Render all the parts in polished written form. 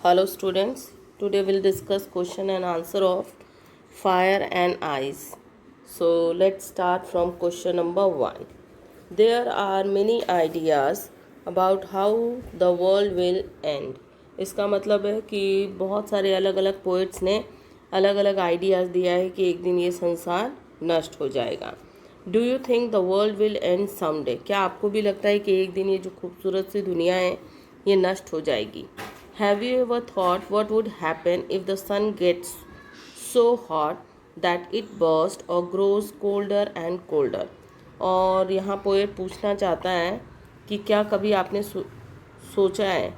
Hello students, today we'll discuss question and answer of fire and ice. So let's start from question number 1. There are many ideas about how the world will end. इसका मतलब है कि बहुत सारे अलग अलग poets ने अलग अलग आइडियाज़ दिया है कि एक दिन ये संसार नष्ट हो जाएगा. Do you think the world will and someday? क्या आपको भी लगता है कि एक दिन ये जो खूबसूरत सी दुनिया है ये नष्ट हो जाएगी? Have you ever thought what would happen if the sun gets so hot that it bursts or grows colder and colder? और यहाँ पोएट पूछना चाहता है कि क्या कभी आपने सोचा है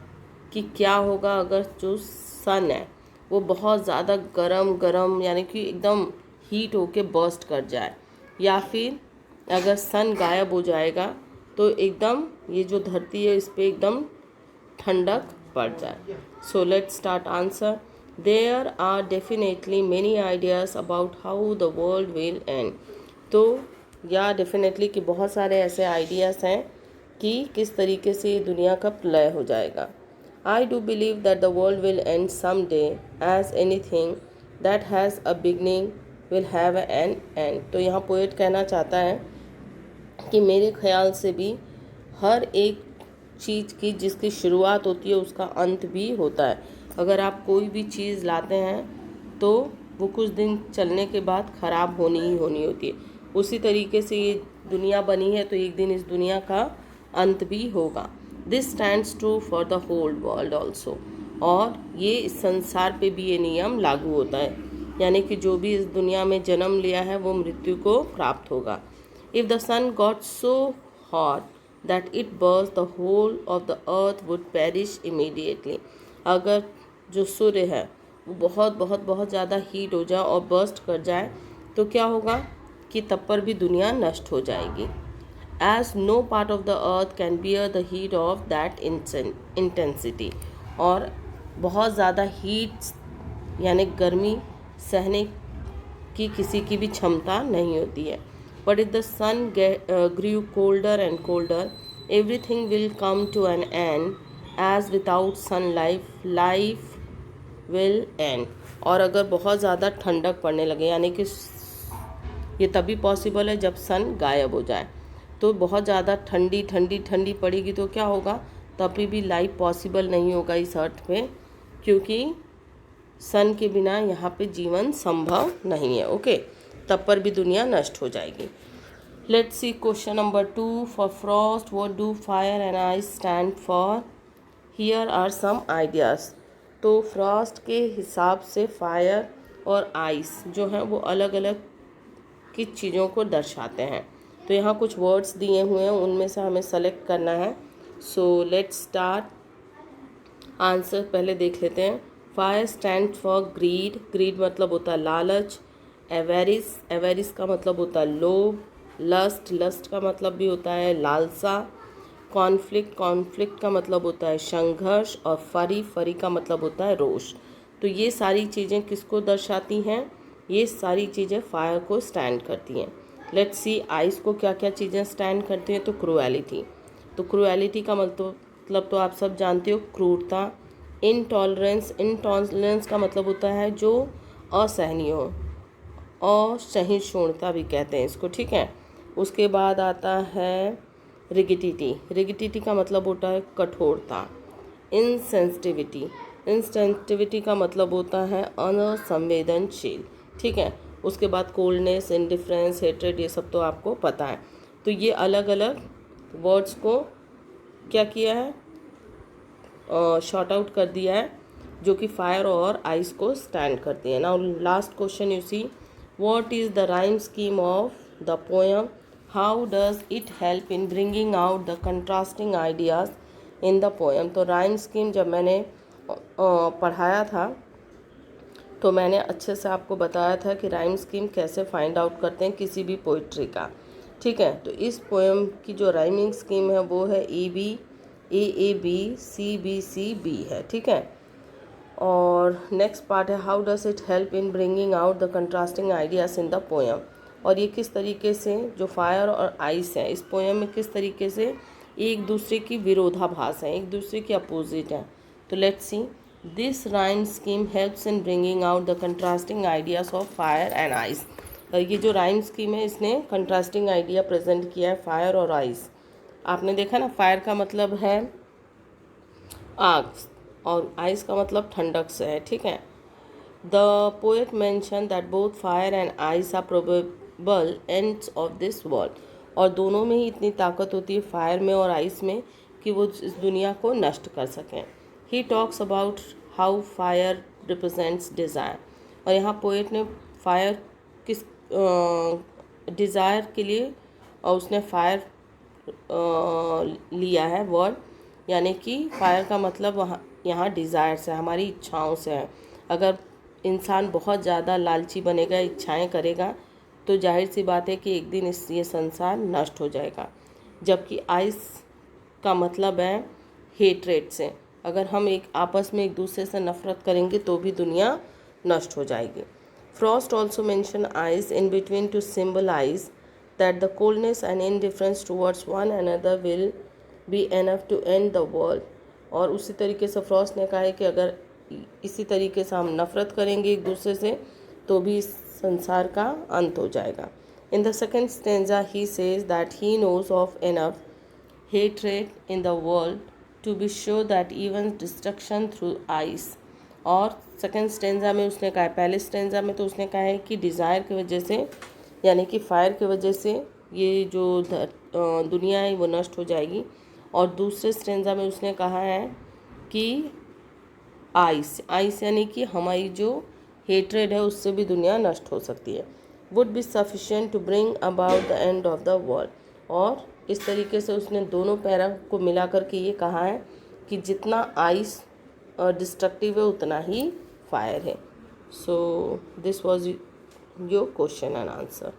कि क्या होगा अगर जो सन है वो बहुत ज़्यादा गरम यानी कि एकदम हीट होके बर्स्ट कर जाए, या फिर अगर सन गायब हो जाएगा तो एकदम ये जो धरती है इस पर एकदम ठंडक पड़ जाए. So let's start answer. There are definitely many ideas about how the world will end. तो या डेफिनेटली कि बहुत सारे ऐसे आइडियाज़ हैं कि किस तरीके से ये दुनिया का प्रलय हो जाएगा. I do believe that the world will end some day as anything that has a beginning will have an end. तो यहाँ पोएट कहना चाहता है कि मेरे ख्याल से भी हर एक चीज़ की जिसकी शुरुआत होती है उसका अंत भी होता है. अगर आप कोई भी चीज़ लाते हैं तो वो कुछ दिन चलने के बाद ख़राब होनी ही होनी होती है. उसी तरीके से ये दुनिया बनी है तो एक दिन इस दुनिया का अंत भी होगा. This stands true for the whole world also. और ये इस संसार पे भी ये नियम लागू होता है, यानी कि जो भी इस दुनिया में जन्म लिया है वो मृत्यु को प्राप्त होगा. If the sun got so hot that it burst, the whole of the earth would perish immediately. अगर जो सूर्य है वो बहुत ज़्यादा हीट हो जाए और बर्स्ट कर जाए तो क्या होगा कि तब पर भी दुनिया नष्ट हो जाएगी. As no part of the earth can bear the heat of that intensity. और बहुत ज़्यादा हीट यानी गर्मी सहने की किसी की भी क्षमता नहीं होती है. But if the sun grew colder and colder, everything will come to an end, as without sunlight, life will end. और अगर बहुत ज़्यादा ठंडक पड़ने लगे, यानी कि ये तभी पॉसिबल है जब सन गायब हो जाए. तो बहुत ज़्यादा ठंडी पड़ेगी तो क्या होगा, तभी भी लाइफ पॉसिबल नहीं होगा इस अर्थ पे, क्योंकि सन के बिना यहाँ पे जीवन संभव नहीं है. ओके, तब पर भी दुनिया नष्ट हो जाएगी. Let's see question number 2. For Frost what do fire and ice stand for? Here are some ideas. तो फ्रॉस्ट के हिसाब से फायर और आइस जो हैं वो अलग अलग की चीज़ों को दर्शाते हैं. तो यहाँ कुछ वर्ड्स दिए हुए हैं, उनमें से हमें सेलेक्ट करना है. सो लेट्स स्टार्ट. आंसर पहले देख लेते हैं. फायर स्टैंड फॉर ग्रीड मतलब होता है लालच. एवेरिस का मतलब होता है लोभ. लस्ट का मतलब भी होता है लालसा. कॉन्फ्लिक्ट का मतलब होता है संघर्ष. और फरी का मतलब होता है रोष. तो ये सारी चीज़ें किसको दर्शाती हैं? ये सारी चीज़ें फायर को स्टैंड करती हैं. लेट्स सी आइस को क्या क्या चीज़ें स्टैंड करती हैं. तो क्रूएलिटी. तो क्रूएलिटी का मतलब तो आप सब जानते हो, क्रूरता. इंटॉलरेंस का मतलब होता है जो असहनीय हो. असहिष्णुता भी कहते हैं इसको, ठीक है. उसके बाद आता है रिगिडिटी का मतलब होता है कठोरता. इंसेंसिटिविटी का मतलब होता है असंवेदनशील, ठीक है. उसके बाद कोल्डनेस, इंडिफरेंस, हेट्रेड, ये सब तो आपको पता है. तो ये अलग अलग वर्ड्स को क्या किया है, शॉर्ट आउट कर दिया है, जो कि फायर और आइस को स्टैंड करती है. Now last question you see. What is the rhyme scheme of the poem? How does it help in bringing out the contrasting ideas in the poem? तो राइम स्कीम जब मैंने पढ़ाया था तो मैंने अच्छे से आपको बताया था कि राइम स्कीम कैसे फाइंड आउट करते हैं किसी भी पोइट्री का, ठीक है. तो इस पोएम की जो राइमिंग स्कीम है वो है AAB CBCB है, ठीक है. और नेक्स्ट पार्ट है how does it help in bringing out the contrasting ideas in the poem. और ये किस तरीके से जो फायर और आइस है इस पोएम में किस तरीके से एक दूसरे की विरोधाभास है, एक दूसरे की अपोजिट है. तो let's see. This rhyme scheme helps in bringing out the contrasting ideas of fire and ice. ये जो राइम स्कीम है इसने कंट्रास्टिंग आइडिया प्रेजेंट किया है फायर और आइस। आपने देखा ना, फायर का मतलब है आग और आइस का मतलब ठंडक से है, ठीक है। The poet mention that both fire and ice are probable ends of this world. और दोनों में ही इतनी ताकत होती है, फायर में और आइस में, कि वो इस दुनिया को नष्ट कर सकें। He talks about how fire represents desire. और यहाँ पोएट ने फायर किस डिज़ायर के लिए, और उसने फायर लिया है वर्ड, यानी कि फायर का मतलब वहाँ यहाँ डिज़ायर से, हमारी इच्छाओं से है। अगर इंसान बहुत ज़्यादा लालची बनेगा, इच्छाएं करेगा, तो जाहिर सी बात है कि एक दिन ये संसार नष्ट हो जाएगा। जबकि आइस का मतलब है हेट्रेट से, अगर हम आपस में एक दूसरे से नफरत करेंगे तो भी दुनिया नष्ट हो जाएगी। Frost also mention ice in between to symbolise that the coldness and indifference towards one another will be enough to end the world। और उसी तरीके से फ्रॉस्ट ने कहा है कि अगर इसी तरीके से हम नफ़रत करेंगे एक दूसरे से तो भी इस संसार का अंत हो जाएगा। In the second stanza he says that he knows of enough hatred in the world to be sure that even destruction through ice. और सेकेंड स्टेंजा में उसने कहा है, पहले स्टेंजा में तो उसने कहा है कि डिज़ायर की वजह से, यानी कि फायर की वजह से ये जो दुनिया है वो नष्ट हो जाएगी। और दूसरे स्टेंजा में उसने कहा है कि आइस यानी कि हमारी जो हेट्रेड है उससे भी दुनिया नष्ट हो सकती है। Would be sufficient to bring about the end of the world. और इस तरीके से उसने दोनों पैरा को मिला करके ये कहा है कि जितना आइस डिस्ट्रक्टिव है उतना ही फायर है। So this was your question and answer.